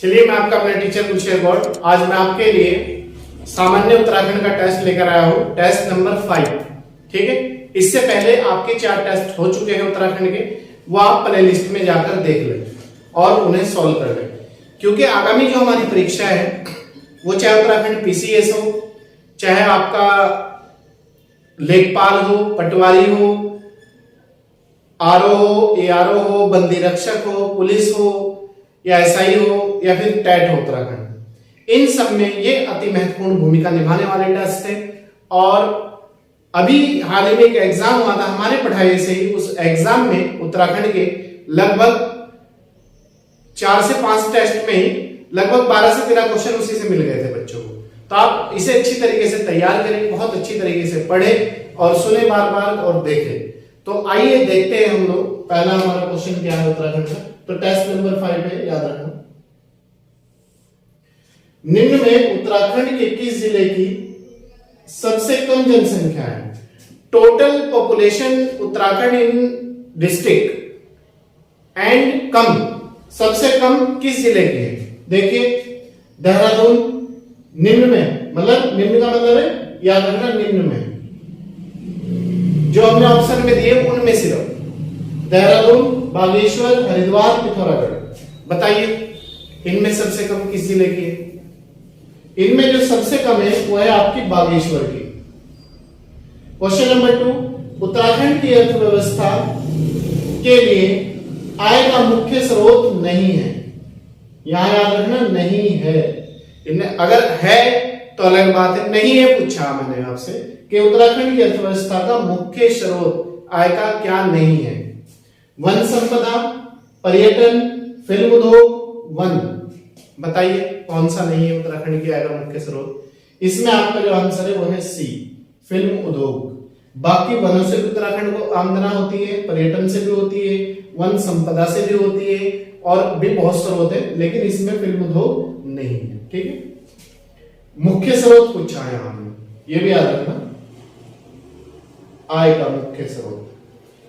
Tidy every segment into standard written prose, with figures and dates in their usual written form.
चलिए, मैं आपका अपना टीचर कुलशेखर गौड़। आज मैं आपके लिए सामान्य उत्तराखंड का टेस्ट लेकर आया हूँ, टेस्ट नंबर 5। ठीक है, इससे पहले आपके 4 टेस्ट हो चुके हैं उत्तराखंड के, वो आप प्ले लिस्ट में जाकर देख लें और उन्हें सॉल्व कर लें, क्योंकि आगामी जो हमारी परीक्षा है वो चाहे उत्तराखंड पीसीएस हो, चाहे आपका लेखपाल हो, पटवारी हो, आरओ हो, एआरओ हो, बंदी रक्षक हो, पुलिस हो या एसआई हो या फिर टेट हो उत्तराखंड, इन सब में ये अति महत्वपूर्ण भूमिका निभाने वाले टेस्ट है। और अभी हाल ही में एक एग्जाम हुआ था हमारे पढ़ाई से ही, उस एग्जाम में उत्तराखंड के लगभग 4 से 5 टेस्ट में ही लगभग 12 से 13 क्वेश्चन उसी से मिल गए थे बच्चों को। तो आप इसे अच्छी तरीके से तैयार करें, बहुत अच्छी तरीके से पढ़ें और सुने बार बार और देखें। तो आइए देखते हैं हम लोग पहला हमारा क्वेश्चन क्या है उत्तराखंड का। तो टेस्ट नंबर 5 है, याद रखना। निम्न में उत्तराखंड के किस जिले की सबसे कम जनसंख्या है? Total population Uttarakhand in district and come, सबसे कम किस जिले की है? देखिए, देहरादून निम्न में, मतलब निम्न का मतलब है, याद रखना निम्न में, जो हमने ऑप्शन में दिए उनमें सिर्फ देहरादून, बागेश्वर, हरिद्वार, पिथौरागढ़। बताइए इनमें सबसे कम किस जिले की है? इनमें जो सबसे कम है वो है आपकी बागेश्वर की। क्वेश्चन नंबर 2, उत्तराखंड की अर्थव्यवस्था के लिए आय का मुख्य स्रोत नहीं है। यहां याद रखना नहीं है। इनमें अगर है तो अलग बात है, नहीं है पूछा मैंने आपसे कि उत्तराखंड की अर्थव्यवस्था का मुख्य स्रोत आय का क्या नहीं है? वन संपदा, पर्यटन, फिल्म उद्योग, वन। बताइए कौन सा नहीं है उत्तराखंड की आय का मुख्य स्रोत? इसमें आपका जो आंसर है वो है सी, फिल्म उद्योग। बाकी वनों से भी उत्तराखंड को आमदनी होती है, पर्यटन से भी होती है, वन संपदा से भी होती है और भी बहुत स्रोत है, लेकिन इसमें फिल्म उद्योग नहीं है। ठीक है, मुख्य स्रोत पूछा है हमने, ये भी याद रखना, आय का मुख्य स्रोत।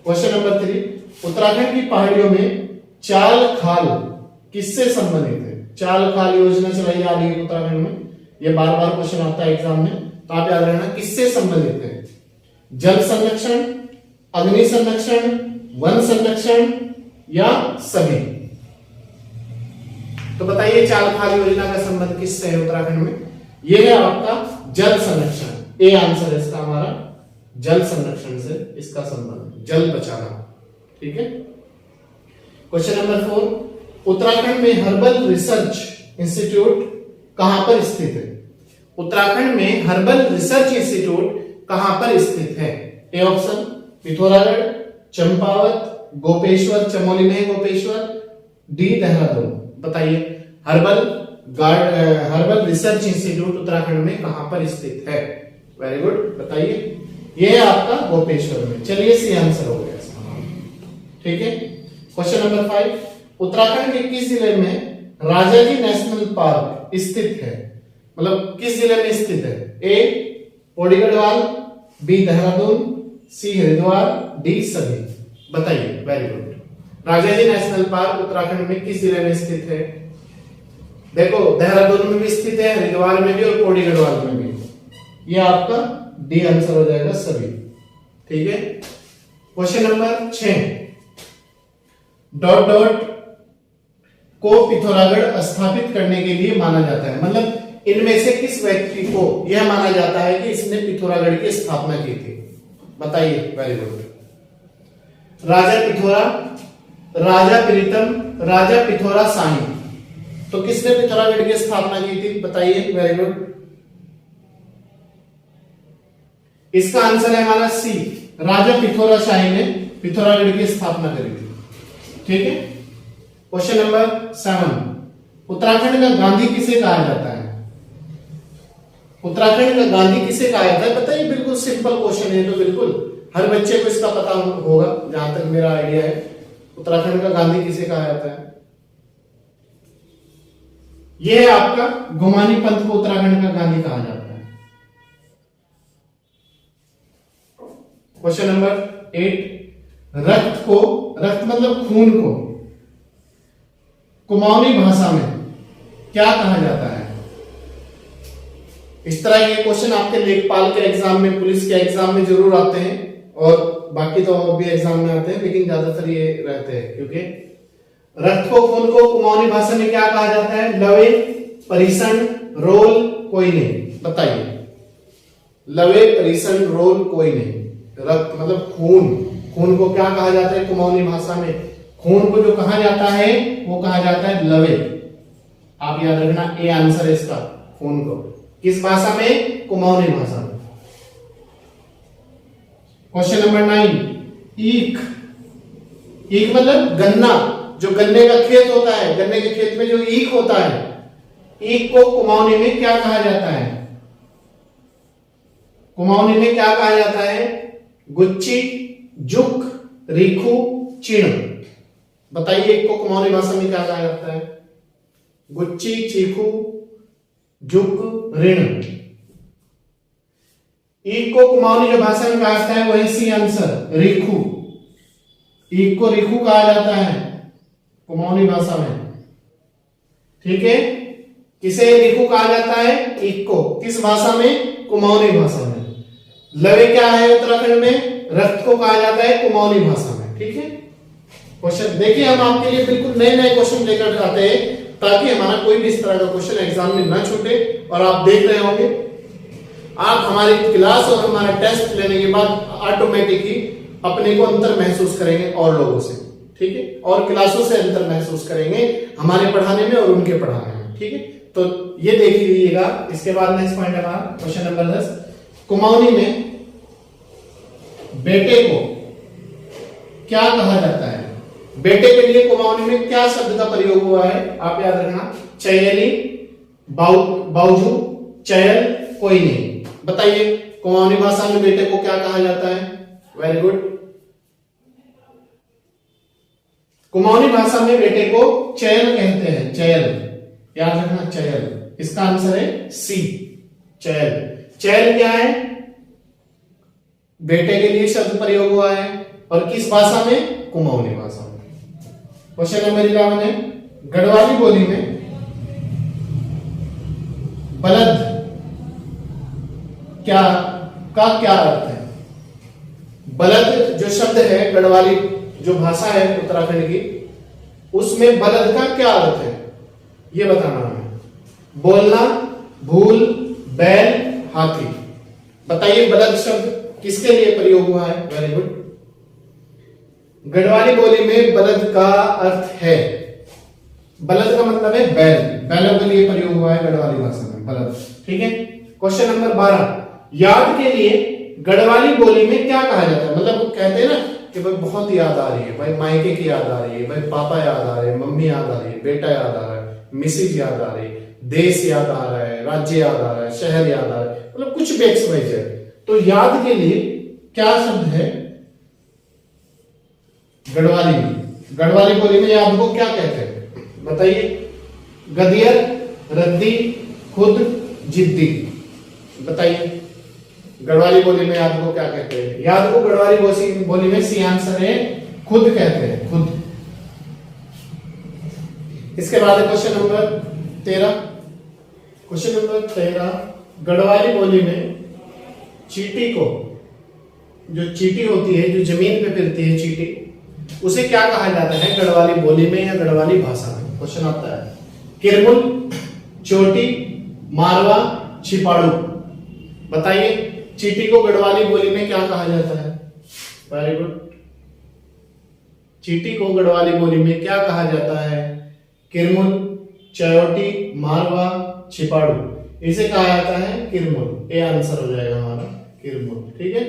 क्वेश्चन नंबर 3, उत्तराखंड की पहाड़ियों में चाल खाल किससे संबंधित है? चाल खाल योजना चलाई जा रही है उत्तराखंड में, ये बार बार क्वेश्चन आता है एग्जाम में, तो आप याद रखना किससे संबंधित है? जल संरक्षण, अग्नि संरक्षण, वन संरक्षण या सभी? तो बताइए चाल खाल योजना का संबंध किससे है उत्तराखंड में? यह है आपका जल संरक्षण। ए आंसर है इसका हमारा, जल संरक्षण से इसका संबंध, जल बचाना। ठीक है। क्वेश्चन नंबर 4, उत्तराखंड में हर्बल रिसर्च इंस्टीट्यूट कहां पर स्थित है? उत्तराखंड में हर्बल रिसर्च इंस्टीट्यूट कहां पर स्थित है? ए ऑप्शन पिथौरागढ़, चंपावत, गोपेश्वर, चमोली में गोपेश्वर, डी देहरादून। बताइए हर्बल रिसर्च इंस्टीट्यूट उत्तराखंड में कहां पर स्थित है? वेरी गुड, बताइए। ये है आपका गोपेश्वर में। चलिए सी आंसर हो गया इसका। ठीक है। क्वेश्चन नंबर 5, उत्तराखंड के किस जिले में राजाजी नेशनल पार्क स्थित है? मतलब किस जिले में स्थित है? ए पौड़ी गढ़वाल, बी देहरादून, सी हरिद्वार, डी सभी। बताइए। Very good. Rajaji national park Uttarakhand में किस जिले में स्थित है? देखो, देहरादून में भी स्थित है, हरिद्वार में भी और पौड़ी गढ़वाल में भी। ये आपका डी आंसर हो जाएगा सभी। ठीक है। क्वेश्चन नंबर 6, डॉट डॉट को पिथौरागढ़ स्थापित करने के लिए माना जाता है। मतलब इनमें से किस व्यक्ति को यह माना जाता है कि इसने पिथौरागढ़ की स्थापना की थी? बताइए। Very good. राजा पिथौरा, राजा प्रीतम, राजा पिथौरा शाही। तो किसने पिथौरागढ़ की स्थापना की थी? बताइए। Very good. इसका आंसर है हमारा सी, राजा पिथौरा शाही ने पिथौरागढ़ की स्थापना करी थी। ठीक है। क्वेश्चन नंबर 7, उत्तराखंड का गांधी किसे कहा जाता है? उत्तराखंड का गांधी किसे कहा जाता है? बताइए। बिल्कुल सिंपल क्वेश्चन है, तो बिल्कुल हर बच्चे को इसका पता होगा, जहां तक मेरा आइडिया है। उत्तराखंड का गांधी किसे कहा जाता है? यह है आपका गोमानी पंथ को उत्तराखंड का गांधी कहा जाता है। क्वेश्चन नंबर 8, रक्त को, रक्त मतलब खून को, कुमाऊनी भाषा में क्या कहा जाता है? इस तरह के क्वेश्चन आपके लेखपाल के एग्जाम में, पुलिस के एग्जाम में जरूर आते हैं, और बाकी तो और भी एग्जाम में आते हैं, लेकिन ज्यादातर ये रहते हैं। क्योंकि रक्त को, खून को कुमाऊनी भाषा में क्या कहा जाता है? लवे, परिसण, रोल, कोई नहीं। बताइए, लवे, परिसण, रोल, कोई नहीं। रक्त मतलब खून, खून को क्या कहा जाता है कुमाऊनी भाषा में? खून को जो कहा जाता है वो कहा जाता है लवे। आप याद रखना, ए आंसर है इसका, खून को। किस भाषा में? कुमाऊनी भाषा में। क्वेश्चन नंबर 9, ईख। ईख मतलब गन्ना, जो गन्ने का खेत होता है, गन्ने के खेत में जो ईख होता है, ईख को कुमाऊनी में क्या कहा जाता है? कुमाऊनी में क्या कहा जाता है? गुच्ची, जुक, रीखू, चिण। बताइए, ईख को कुमाऊनी भाषा में क्या कहा जाता है? गुच्ची, चीखू, जुक, ऋण। ईख को कुमाऊनी जो भाषा में कहा जाता है वही सी आंसर, रीखू। ईख को रीखू कहा जाता है कुमाऊनी भाषा में। ठीक है, किसे रीखू कहा जाता है? ईख को। किस भाषा में? कुमाऊनी भाषा में। लवे क्या है उत्तराखंड में? रक्त को कहा जाता है कुमाऊनी भाषा में। ठीक है, क्वेश्चन देखिए, हम आपके लिए बिल्कुल नए नए क्वेश्चन लेकर आते हैं ताकि हमारा कोई भी इस तरह का क्वेश्चन एग्जाम में ना छूटे। और आप देख रहे होंगे, आप हमारी क्लास और हमारा टेस्ट लेने के बाद ऑटोमेटिकली अपने को अंतर महसूस करेंगे और लोगों से। ठीक है, और क्लासों से अंतर महसूस करेंगे हमारे पढ़ाने में और उनके पढ़ाने में। ठीक है, तो ये देख लीजिएगा। इसके बाद नेक्स्ट पॉइंट है हमारा क्वेश्चन नंबर 10, कुमाऊनी में बेटे को क्या कहा जाता है? बेटे के लिए कुमाऊनी में क्या शब्द का प्रयोग हुआ है? आप याद रखना, चयली, बाउजू, चयल, कोई नहीं। बताइए, कुमाऊनी भाषा में बेटे को क्या कहा जाता है? Very good. कुमाऊनी भाषा में बेटे को चयल कहते हैं, चयल। याद रखना, चयल। इसका आंसर है सी, चयल। चयल क्या है? बेटे के लिए शब्द प्रयोग हुआ है, और किस भाषा में? कुमाऊनी भाषा में। क्वेश्चन नंबर 11 है, गढ़वाली बोली में बलद क्या अर्थ है? बलद जो शब्द है, गढ़वाली जो भाषा है उत्तराखंड की, उसमें बलद का क्या अर्थ है? ये बताना हमें। बोलना, भूल, बैल, हाथी। बताइए, बलद शब्द किसके लिए प्रयोग हुआ है? Very good. गढ़वाली बोली में बलद का अर्थ है, बलद का मतलब है बैल, बैलों के लिए प्रयोग हुआ है गढ़वाली भाषा में बलद। ठीक है, क्वेश्चन नंबर 12, याद के लिए गढ़वाली बोली में क्या कहा जाता है? मतलब कहते हैं ना कि भाई बहुत याद आ रही है, भाई मायके की याद आ रही है, भाई पापा याद आ रहे हैं, मम्मी याद आ रही है, बेटा याद आ रहा है, मिसिज याद आ रही है, देश याद आ रहा है, राज्य याद आ रहा है, शहर याद आ रहा है, मतलब कुछ भी एक्स वाई जेड। तो याद के लिए क्या शब्द है गढ़वाली में? गढ़वाली बोली में याद को क्या कहते हैं? बताइए, गदियर, रद्दी, खुद, जिद्दी। बताइए, गढ़वाली बोली में याद को क्या कहते हैं? याद को गढ़वाली बोली में सी आंसर है, खुद कहते हैं, खुद। इसके बाद question number 13। Question number 13, Garhwali बोली में चींटी को, जो चींटी होती है जो जमीन पे फिरती है चींटी, उसे क्या कहा जाता है गढ़वाली बोली में या गढ़वाली भाषा में? क्वेश्चन आता है, किरमुल, चोटी, मारवा, छिपाड़ू। बताइए, चींटी को गढ़वाली बोली में क्या कहा जाता है? Very good. चींटी को गढ़वाली बोली में क्या कहा जाता है? किरमुल, चयोटी, मारवा, छिपाड़ू। इसे कहा जाता है किरमुल। ए आंसर हो जाएगा हमारा, किरमुल। ठीक है,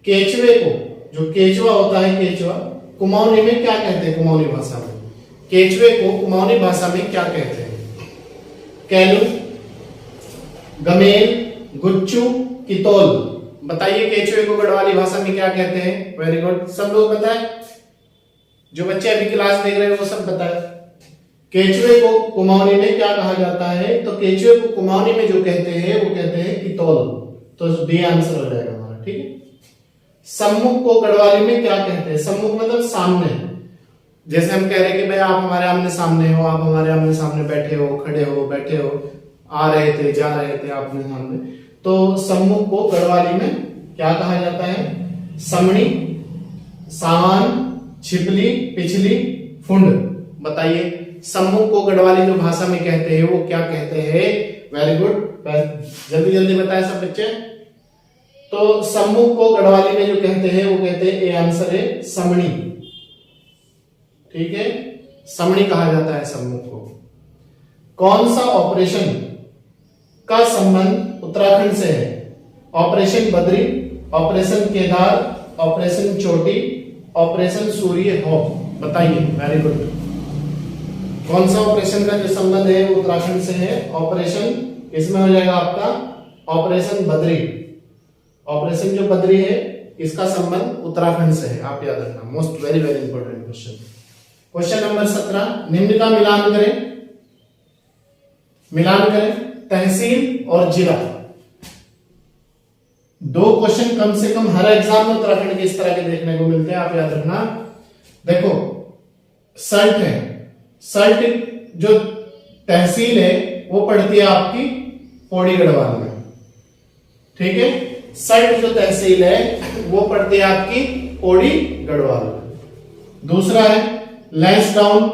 केचवे को, जो केचवा होता है, केचवा कुमाऊनी में क्या कहते हैं? कुमाऊनी भाषा में केचवे को कुमाऊनी भाषा में क्या कहते हैं? कैलू, गमेल, गुच्चू, कितोल। बताइए, केचवे को गढ़वाली भाषा में क्या कहते हैं? वेरी गुड, सब लोग बताएं, जो बच्चे अभी क्लास देख रहे हैं वो सब बताएं। केचवे को कुमाऊनी में क्या कहा जाता है? तो केचवे को कुमाऊनी में जो कहते हैं वो कहते हैं कितोल। तो डी आंसर हो जाएगा हमारा। ठीक है, सम्मुख को गढ़वाली में क्या कहते हैं? सम्मुख मतलब सामने, जैसे हम कह रहे हैं कि भाई आप हमारे आमने सामने हो, आप हमारे आमने सामने बैठे हो, खड़े हो, बैठे हो, आ रहे थे, जा रहे थे आपने सामने, तो सम्मुख को गढ़वाली में क्या कहा जाता है? समणी, सावन, छिपली, पिछली, फुंड। बताइए सम्मुख को गढ़वाली जो भाषा में कहते हैं वो क्या कहते हैं? वेरी गुड, जल्दी जल्दी बताए सब बच्चे। तो सम्मुख को गढ़वाली में जो कहते हैं वो कहते हैं, ए आंसर है समणी। ठीक है, समणी कहा जाता है सम्मुख को। कौन सा ऑपरेशन का संबंध उत्तराखंड से है? Operation Badri, operation Kedar, operation चोटी, ऑपरेशन सूर्य होप। बताइए, वेरी गुड। कौन सा ऑपरेशन का जो संबंध है वो उत्तराखंड से है? ऑपरेशन, इसमें हो जाएगा आपका ऑपरेशन बद्री। ऑपरेशन जो बद्री है इसका संबंध उत्तराखंड से है, आप याद रखना। Most very very important question. Question number 17, निम्न का मिलान करें। मिलान करें तहसील और जिला। दो क्वेश्चन कम से कम हर एग्जाम में उत्तराखंड के इस तरह के देखने को मिलते हैं, आप याद रखना। देखो सल्ट है, सल्ट जो तहसील है वो पड़ती है आपकी पौड़ी गढ़वाल में। ठीक है, सल्ट जो तहसील है वो पड़ती है आपकी पौड़ी गढ़वाल में। दूसरा है लैंसडाउन।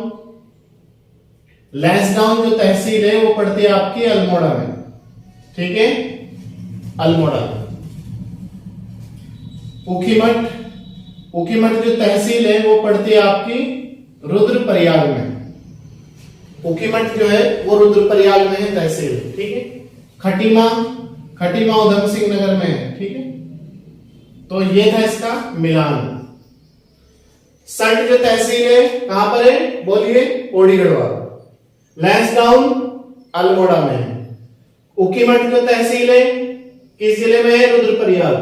लैंसडाउन जो तहसील है वो पड़ती है आपकी अल्मोड़ा में। ठीक है, अल्मोड़ा में। ऊखीमठ, ऊखीमठ जो तहसील है वो पड़ती है आपकी रुद्रप्रयाग में। ऊखीमठ जो है वो रुद्रप्रयाग में है तहसील। ठीक है, खटीमा, खटीमा उधम सिंह नगर में है। ठीक है, तो ये था इसका मिलान। सल्ट जो तहसील है कहां पर है? बोलिए, पौड़ी गढ़वाल। लैंसडाउन अल्मोड़ा में है। ऊखीमठ जो तहसील है किस जिले में है? रुद्रप्रयाग।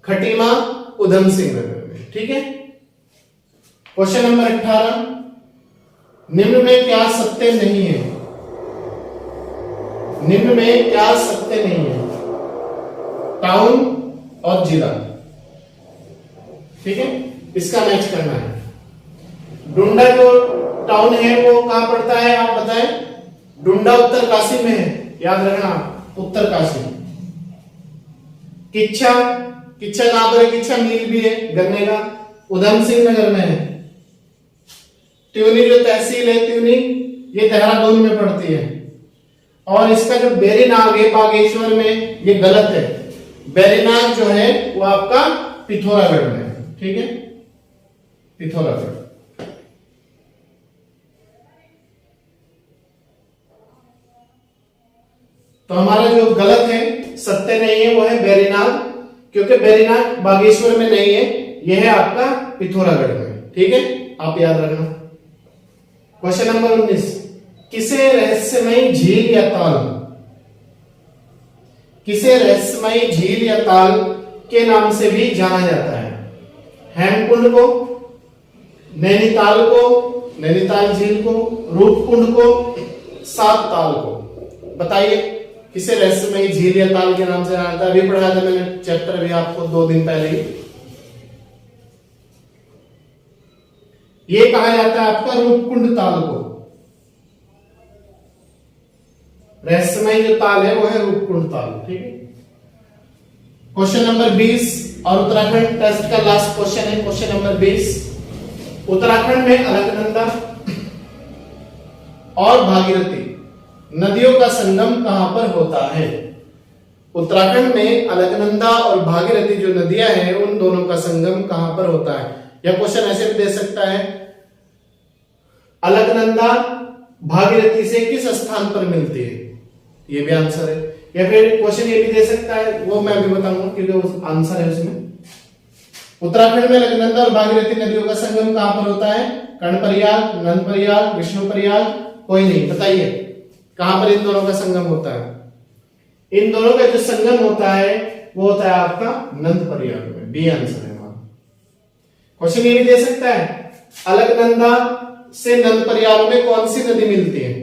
खटीमा उधम सिंह नगर में। ठीक है, क्वेश्चन नंबर 18, निम्न में क्या सत्य नहीं है? निम्न में क्या सत्य नहीं है? टाउन और जिला। ठीक है, इसका मैच करना है। डुंडा जो टाउन है वो कहां पड़ता है आप बताएं? डुंडा उत्तरकाशी में है, याद रखना, उत्तरकाशी। किच्छा, किच्छा कहां पर है? किच्छा मील भी है गन्ने का, उधम सिंह नगर में है। त्यूनी जो तहसील है त्यूनी, ये देहरादून में पड़ती है। और इसका जो बेरीनाग है बागेश्वर में, ये गलत है। बेरीनाग जो है वो आपका पिथौरागढ़ में है। ठीक है, पिथौरागढ़। तो हमारा जो गलत है, सत्य नहीं है, वो है बेरीनाग, क्योंकि बेरीनाग बागेश्वर में नहीं है, यह है आपका पिथौरागढ़ में। ठीक है, आप याद रखना। क्वेश्चन नंबर 19, किसे रहस्यमयी झील या ताल, किसे रहस्यमयी झील या ताल के नाम से भी जाना जाता है? हेमकुंड को, नैनीताल को, नैनीताल झील को, रूपकुंड को, सात ताल को। बताइए किसे रहस्यमयी झील या ताल के नाम से जाना जाता है? अभी पढ़ाया था मैंने चैप्टर भी आपको 2 दिन पहले ही। ये कहा जाता है आपका रूपकुंड ताल को। रहस्यमयी जो ताल है वो है रूपकुंड ताल। ठीक है, क्वेश्चन नंबर 20 और उत्तराखंड टेस्ट का लास्ट क्वेश्चन है। क्वेश्चन नंबर 20, उत्तराखंड में अलकनंदा और भागीरथी नदियों का संगम कहां पर होता है? उत्तराखंड में अलकनंदा और भागीरथी जो नदियां हैं उन दोनों का संगम कहां पर होता है? या क्वेश्चन ऐसे भी दे सकता है, अलकनंदा भागीरथी से किस स्थान पर मिलती है? ये भी आंसर है। या फिर क्वेश्चन ये भी दे सकता है, वो मैं अभी बताऊंगा क्योंकि वो आंसर है उसमें। उत्तराखंड में अलकनंदा और भागीरथी नदियों का संगम कहां पर होता है? कर्णप्रयाग, नंदप्रयाग, विष्णुप्रयाग, कोई नहीं। बताइए कहां पर इन दोनों का संगम होता है? इन दोनों का जो संगम होता है वो होता है आपका नंदप्रयाग में। बी आंसर है हमारा। क्वेश्चन ये भी दे सकता है, अलकनंदा से नंदप्रयाग में कौन सी नदी मिलती है?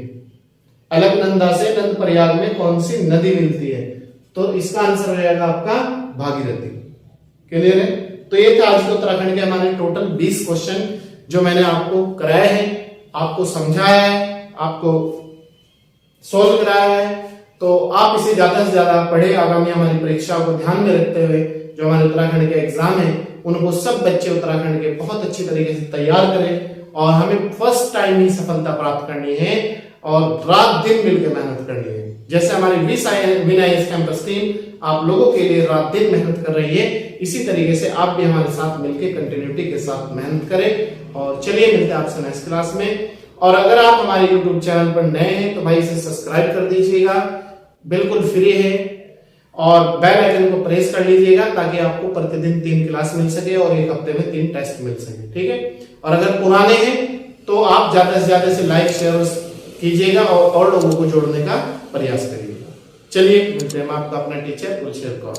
अलकनंदा से नंदप्रयाग में कौन सी नदी मिलती है? तो इसका आंसर हो जाएगा आपका भागीरथी। क्लियर है? तो ये था आज के उत्तराखंड के हमारे टोटल 20 क्वेश्चन जो मैंने आपको कराया है, आपको समझाया है, आपको सोल्व कराया है, तो आप इसे ज्यादा से ज्यादा पढ़े। आगामी हमारी परीक्षाओं को ध्यान में रखते हुए जो हमारे उत्तराखंड के एग्जाम है उनको सब बच्चे उत्तराखंड के बहुत अच्छी तरीके से तैयार करें और हमें फर्स्ट टाइम ही सफलता प्राप्त करनी है और रात दिन मिलकर मेहनत करनी है। जैसे हमारी विन आईएएस कैंपस टीम आप लोगों के लिए रात दिन मेहनत कर रही है, इसी तरीके से आप भी हमारे साथ मिलकर कंटिन्यूटी के साथ मेहनत करें। और चलिए मिलते हैं आपसे नेक्स्ट क्लास में। और अगर आप हमारे YouTube चैनल पर नए हैं तो भाई इसे सब्सक्राइब कर दीजिएगा, बिल्कुल फ्री है, और बेल आइकन को प्रेस कर लीजिएगा ताकि आपको प्रतिदिन 3 क्लास मिल सके और एक हफ्ते में 3 टेस्ट मिल सके, ठीक है। और अगर पुराने हैं तो आप ज्यादा से ज्यादा से लाइक शेयर कीजिएगा और लोगों को जोड़ने का प्रयास करिएगा। चलिए मिलते हैं, हम आपका अपना टीचर कुलशेखर कौर।